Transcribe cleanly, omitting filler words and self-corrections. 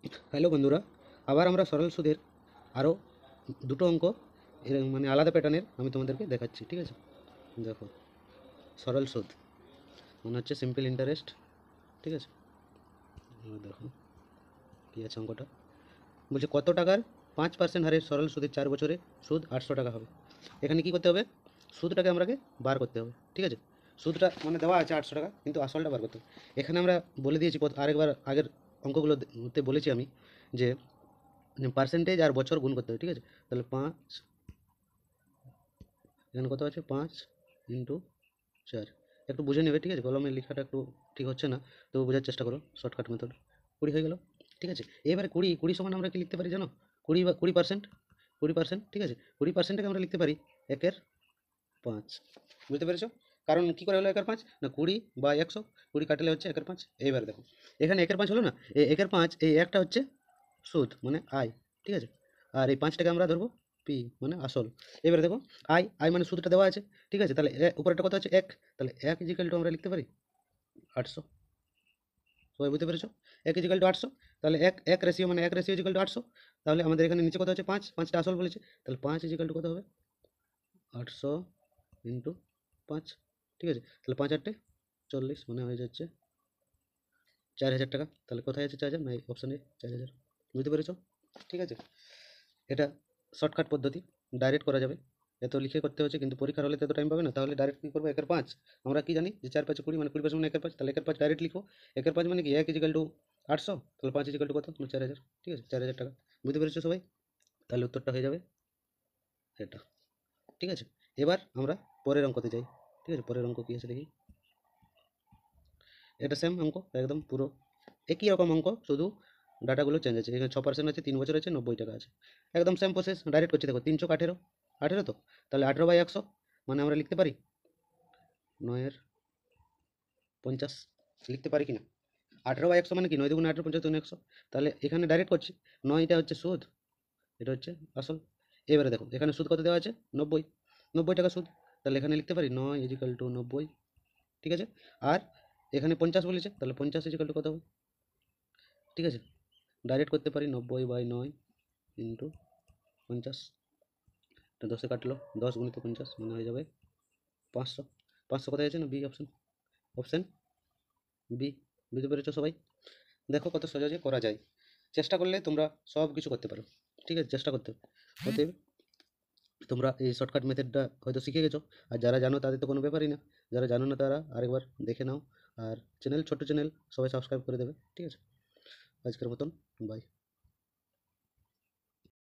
Hello বন্ধুরা, আবার আমরা সরল সুদের আরও দুটো অঙ্ক মানে আলাদা প্যাটার্নের আমি তোমাদেরকে দেখাচ্ছি। ঠিক আছে, দেখো সরল সুদ মানে হচ্ছে সিম্পল ইন্টারেস্ট। ঠিক আছে, এবার দেখো কী আছে অঙ্কটা। বলছে কত টাকার 5% হারে সরল সুদের 4 বছরে সুদ 800 টাকা হবে। এখানে কি করতে হবে? সুদটাকে আমরাকে বার করতে হবে। ঠিক আছে, সুদটা মানে দেওয়া আছে 800 টাকা, কিন্তু আসলটা বার করতে হবে। এখানে আমরা বলে দিয়েছি আরেকবার আগের অঙ্কগুলোতে বলেছি আমি যে পার্সেন্টেজ আর বছর গুণ করতে হবে। ঠিক আছে, তাহলে 5, এখানে কত আছে 5 × 4, একটু বুঝে নেবে। ঠিক আছে, কলমে লেখাটা একটু ঠিক হচ্ছে না, তো বোঝার চেষ্টা করো শর্টকাট মেথড। 20 হয়ে গেল। ঠিক আছে, এবারে 20 সমান আমরা কি লিখতে পারি জানো? 20% 20%। ঠিক আছে, 20%টাকে আমরা লিখতে পারি 1/5। বুঝতে পেরেছো? কারণ কি করে হলো 1/5 না, 20/100, 20 কাটলে হচ্ছে 1/5। এইবার দেখো এখানে 1/5 হলো না, এই 1/5, এই একটা হচ্ছে সুদ মানে আয়। ঠিক আছে, আর এই 5টাকে আমরা ধরবো পি মানে আসল। এবারে দেখো আই আই মানে সুদটা দেওয়া আছে। ঠিক আছে, তাহলে উপরেরটা কত আছে 1, তাহলে 1 ইজিক্যাল টু আমরা লিখতে পারি 800। সবাই বুঝতে পেরেছো? 1 ইজিক্যাল টু 800, তাহলে এক এক রেশিও মানে 1 রেশিও ইজিক্যাল টু 800। তাহলে আমাদের এখানে নিচে কত আছে 5, 5টা আসল বলেছে, তাহলে 5 ইজিক্যাল টু কত হবে 800 ইন্টু 5। ঠিক আছে, তাহলে 5 × 8 = 40, মানে হয়ে যাচ্ছে 4000 টাকা। তাহলে কোথায় আছে 4000? না, অপশানে 4000। বুঝতে পেরেছো? ঠিক আছে, এটা শর্টকাট পদ্ধতি, ডাইরেক্ট করা যাবে। এত লিখে করতে হচ্ছে, কিন্তু পরীক্ষার হলে তো এত টাইম পাবে না। তাহলে ডাইরেক্ট কী করবো, 1/5 আমরা কি জানি যে 4×5 = 20, মানে 20% মানে 1/5, তাহলে 1/5 ডাইরেক্ট লিখবো। 1/5 মানে কি 1 ইজিক্যাল টু 800, তাহলে 5 ইজিক্যাল টু কত না 4000। ঠিক আছে, 4000 টাকা। বুঝতে পেরেছো সবাই? তাহলে উত্তরটা হয়ে যাবে এটা। ঠিক আছে, এবার আমরা পরের অঙ্কতে যাই। ঠিক আছে, পরের অঙ্ক কী আছে দেখি। এটা সেম অঙ্ক, একদম পুরো একই রকম অঙ্ক, শুধু ডাটাগুলো চেঞ্জ আছে। এখানে 6% আছে, 3 বছর আছে, 90 টাকা আছে। একদম সেম প্রসেস, ডাইরেক্ট করছি। দেখো 3 × 18, 18 তো, তাহলে 18/100 মানে আমরা লিখতে পারি 9/50। লিখতে পারি কি না? 18/100 মানে কি 9 × 2 = 18, 50 × 100। তাহলে এখানে ডাইরেক্ট করছি, 9টা হচ্ছে সুদ, এটা হচ্ছে আসল। এবারে দেখো এখানে সুদ কত দেওয়া আছে 90, 90 টাকা সুদ। তাহলে এখানে লিখতে পারি 9 ইজিক্যাল টু 90। ঠিক আছে, আর এখানে 50 বলেছে, তাহলে 50 ইজিক্যাল টু কত হবে? ঠিক আছে, ডাইরেক্ট করতে পারি 90/9 ইন্টু 50। তো 10-এ কাটলো, 10 × 50 মানে হয়ে যাবে 500। 500 কোথায় আছে না, বি অপশন, অপশন বি। বুঝতে পেরেছো সবাই? দেখো কত সহজে করা যায়, চেষ্টা করলে তোমরা সব কিছু করতে পারো। ঠিক আছে, চেষ্টা করতে হবে। অতএব তোমরা এই শর্টকাট মেথডটা হয়তো শিখে গেছো, আর যারা জানো তাদের তো কোনো ব্যাপারই না। যারা জানো না তারা আরেকবার দেখে নাও। আর চ্যানেল, ছোট্ট চ্যানেল, সবাই সাবস্ক্রাইব করে দেবে। ঠিক আছে, আজকের মতন বাই।